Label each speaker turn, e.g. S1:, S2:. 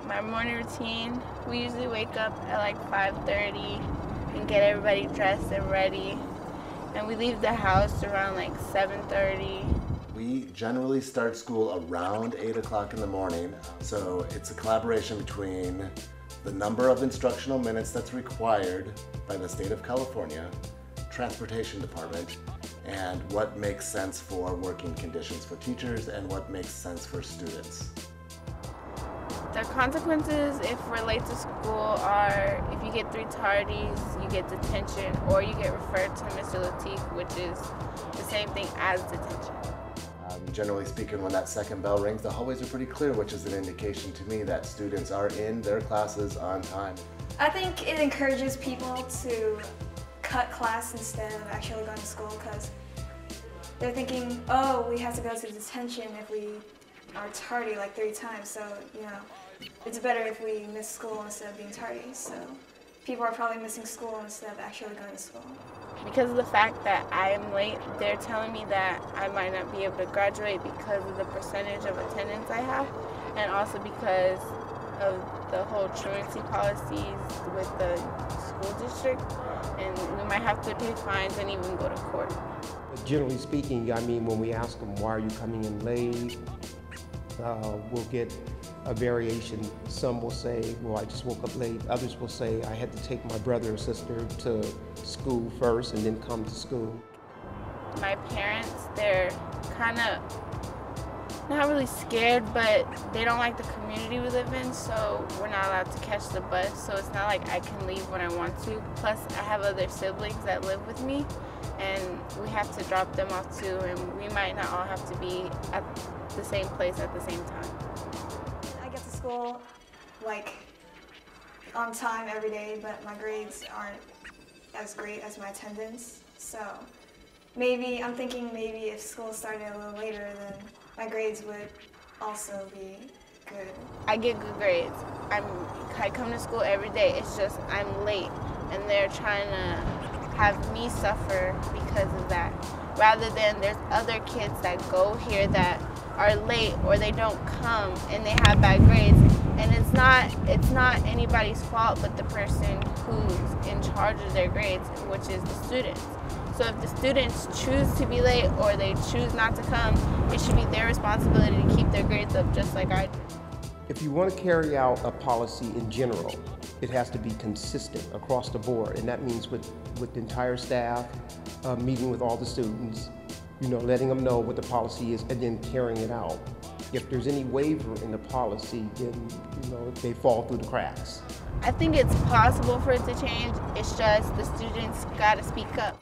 S1: My morning routine, we usually wake up at like 5:30 and get everybody dressed and ready. And we leave the house around like 7:30.
S2: We generally start school around 8 o'clock in the morning. So it's a collaboration between the number of instructional minutes that's required by the state of California, transportation department, and what makes sense for working conditions for teachers and what makes sense for students.
S1: The consequences if we're late to school are if you get 3 tardies, you get detention, or you get referred to Mr. Lateef, which is the same thing as detention.
S2: Generally speaking, when that second bell rings, the hallways are pretty clear, which is an indication to me that students are in their classes on time.
S3: I think it encourages people to cut class instead of actually going to school because they're thinking, oh, we have to go to detention if we are tardy like 3 times, so, you know, it's better if we miss school instead of being tardy. So people are probably missing school instead of actually going to school.
S1: Because of the fact that I am late, they're telling me that I might not be able to graduate because of the percentage of attendance I have, and also because of the whole truancy policies with the school district, and we might have to pay fines and even go to court.
S4: Generally speaking, I mean, when we ask them, why are you coming in late, we'll get a variation. Some will say, well, I just woke up late. Others will say, I had to take my brother or sister to school first and then come to school.
S1: My parents, they're kind of not really scared, but they don't like the community we live in, so we're not allowed to catch the bus, so it's not like I can leave when I want to. Plus, I have other siblings that live with me, and we have to drop them off too, and we might not all have to be at the same place at the same time.
S3: I get to school like on time every day, but my grades aren't as great as my attendance. So maybe, I'm thinking maybe if school started a little later, then my grades would also be good.
S1: I get good grades. I come to school every day. It's just I'm late, and they're trying to have me suffer because of that. Rather than there's other kids that go here that are late or they don't come and they have bad grades, and it's not anybody's fault but the person who's in charge of their grades, which is the students. So if the students choose to be late or they choose not to come, it should be their responsibility to keep their grades up just like I do.
S4: If you want to carry out a policy in general, it has to be consistent across the board, and that means with the entire staff, meeting with all the students, you know, letting them know what the policy is and then carrying it out. If there's any waiver in the policy, then, you know, they fall through the cracks.
S1: I think it's possible for it to change. It's just the students got to speak up.